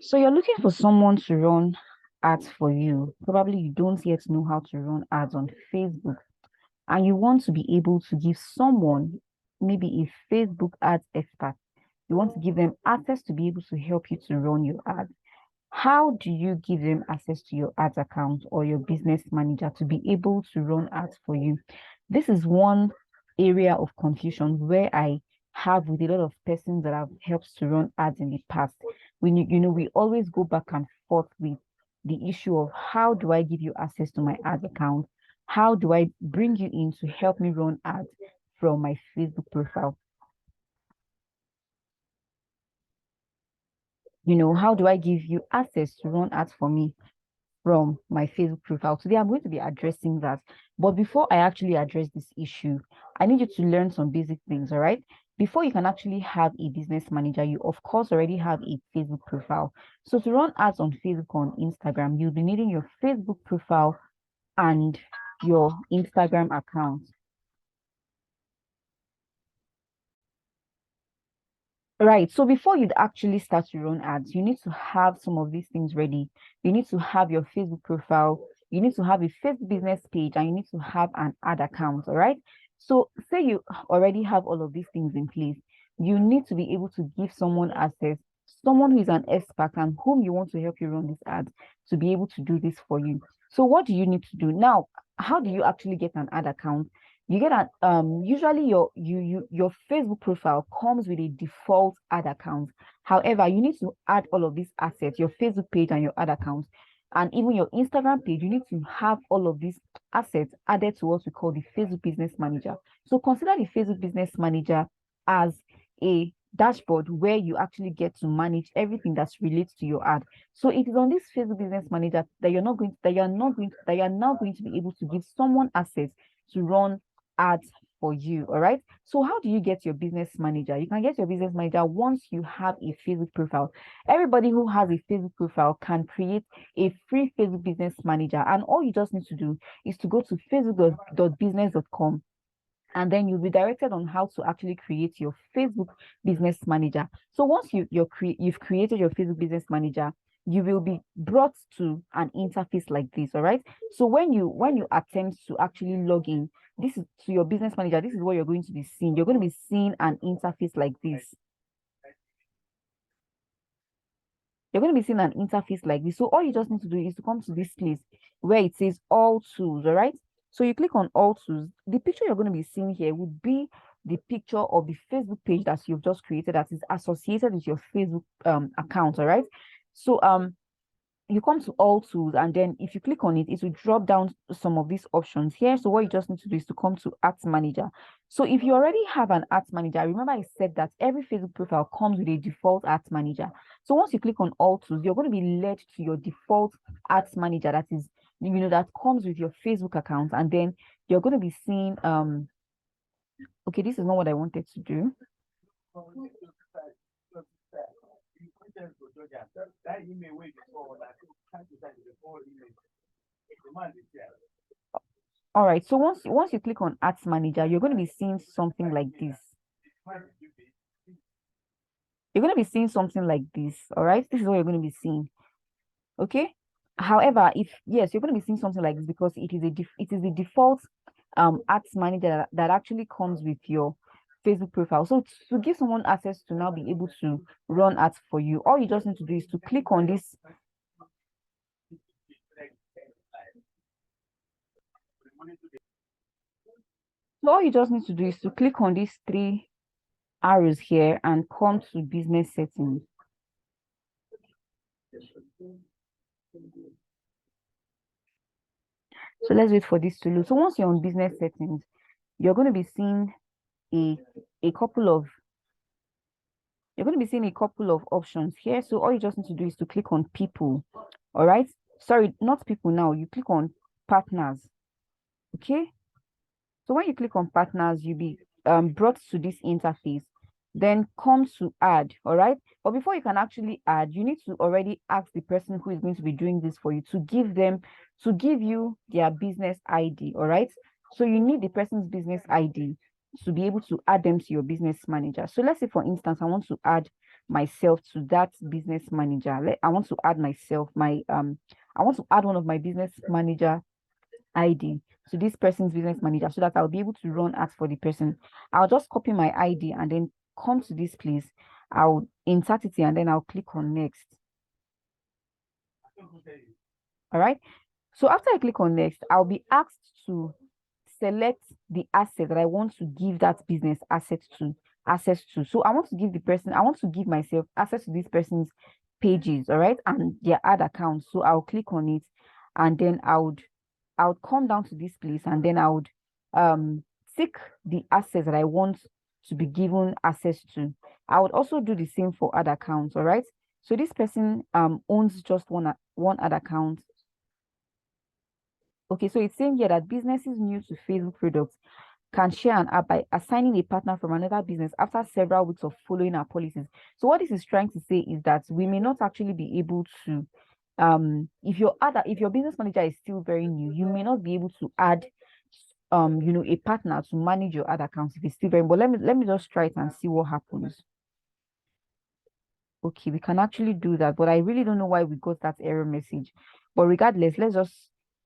So you're looking for someone to run ads for you. Probably you don't yet know how to run ads on Facebook, and you want to be able to give someone, maybe a Facebook ads expert, you want to give them access to be able to help you to run your ads. How do you give them access to your ads account or your business manager to be able to run ads for you? This is one area of confusion where I have with a lot of persons that have helped to run ads in the past. We always go back and forth with the issue of how do I give you access to my ads account? How do I bring you in to help me run ads from my Facebook profile? How do I give you access to run ads for me from my Facebook profile? Today, I'm going to be addressing that. But before I actually address this issue, I need you to learn some basic things, all right? Before you can actually have a business manager, you of course already have a Facebook profile. So to run ads on Facebook, on Instagram, you'll be needing your Facebook profile and your Instagram account. Right. So before you'd actually start to run ads, you need to have some of these things ready. You need to have your Facebook profile, you need to have a Facebook business page, and you need to have an ad account. All right. So say you already have all of these things in place, you need to be able to give someone access, someone who is an expert and whom you want to help you run this ad to be able to do this for you. So what do you need to do now? How do you actually get an ad account? You get an usually your Facebook profile comes with a default ad account. However, you need to add all of these assets, your Facebook page and your ad account, and even your Instagram page. You need to have all of these assets added to what we call the Facebook Business Manager. So consider the Facebook Business Manager as a dashboard where you actually get to manage everything that relates to your ad. So it is on this Facebook Business Manager that you are now going to be able to give someone access to run ads for you. All right. So how do you get your business manager? You can get your business manager once you have a Facebook profile. Everybody who has a Facebook profile can create a free Facebook business manager. And all you just need to do is to go to facebook.business.com, and then you'll be directed on how to actually create your Facebook business manager. So once you've created your Facebook business manager, you will be brought to an interface like this. All right. So when you attempt to actually log in, this is to your business manager, this is what you're going to be seeing. You're going to be seeing an interface like this. You're going to be seeing an interface like this. So all you just need to do is to come to this place where it says all tools. All right. So you click on all tools. The picture you're going to be seeing here would be the picture of the Facebook page that you've just created that is associated with your Facebook account. All right. So you come to all tools, and then if you click on it, it will drop down some of these options here. So what you just need to do is to come to ads manager. So if you already have an ads manager, remember I said that every Facebook profile comes with a default ads manager. So once you click on all tools, you're going to be led to your default ads manager that is, that comes with your Facebook account. And then you're going to be seeing okay, this is not what I wanted to do. All right, so once you click on ads manager, you're going to be seeing something like this. You're going to be seeing something like this. All right, this is what you're going to be seeing. Okay. However, if yes, you're going to be seeing something like this because it is the default ads manager that actually comes with your Facebook profile. So to give someone access to now be able to run ads for you, all you just need to do is to click on this. So all you just need to do is to click on these three arrows here and come to business settings. So let's wait for this to load. So once you're on business settings, you're going to be seeing a couple of options here. So all you just need to do is to click on people. All right. Sorry, not people now. You click on partners. Okay. So when you click on partners, you'll be brought to this interface. Then come to add. All right. But before you can actually add, you need to already ask the person who is going to be doing this for you to give you their business ID. All right. So you need the person's business ID to be able to add them to your business manager. So let's say, for instance, I want to add myself to that business manager. I want to add myself, I want to add one of my business manager ID to this person's business manager so that I'll be able to run ads for the person. I'll just copy my ID and then come to this place. I'll insert it and then I'll click on next. All right. So after I click on next, I'll be asked to select the asset that I want to give that business access to. So I want to give myself access to this person's pages, all right, and their ad accounts. So I'll click on it and then I would come down to this place and then I would tick the assets that I want to be given access to. I would also do the same for ad accounts, all right. So this person owns just one ad account. Okay, so it's saying here that businesses new to Facebook products can share an app by assigning a partner from another business after several weeks of following our policies. So what this is trying to say is that we may not actually be able to, if your business manager is still very new, you may not be able to add a partner to manage your ad accounts if it's still very, but let me just try it and see what happens. Okay, we can actually do that, but I really don't know why we got that error message. But regardless, let's just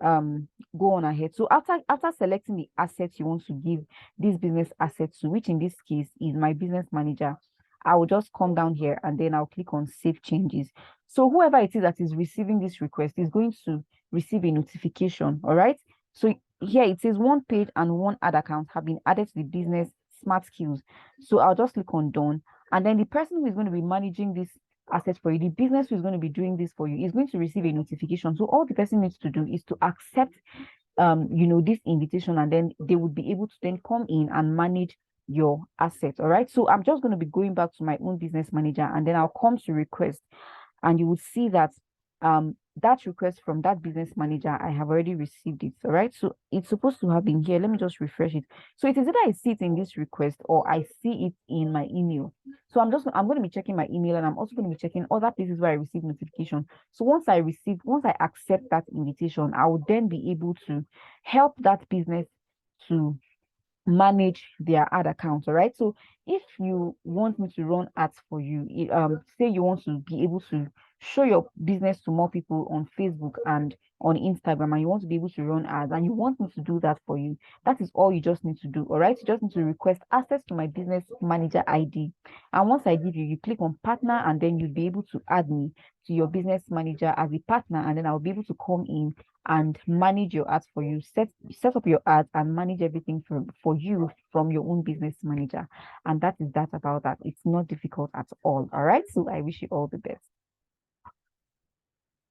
go on ahead. So after selecting the assets you want to give this business asset to, which in this case is my business manager, I will just come down here and then I'll click on save changes. So whoever it is that is receiving this request is going to receive a notification. All right. So here it says one page and one ad account have been added to the business smart skills. So I'll just click on done. And then the person who is going to be managing this asset for you, the business who is going to be doing this for you, is going to receive a notification. So all the person needs to do is to accept this invitation, and then they would be able to then come in and manage your assets. All right. So I'm just going to be going back to my own business manager and then I'll come to request, and you will see that that request from that business manager, I have already received it. All right. So it's supposed to have been here. Let me just refresh it. So it is either I see it in this request or I see it in my email. So I'm going to be checking my email, and I'm also going to be checking other places where I receive notification. So once I accept that invitation, I will then be able to help that business to manage their ad accounts. All right. So if you want me to run ads for you, say you want to be able to show your business to more people on Facebook and on Instagram, and you want to be able to run ads, and you want me to do that for you, that is all you just need to do. All right. You just need to request access to my business manager ID, and once I give you, you click on partner, and then you'll be able to add me to your business manager as a partner, and then I'll be able to come in and manage your ads for you, set up your ads and manage everything for you from your own business manager. And that is that about that. It's not difficult at all. All right. So I wish you all the best.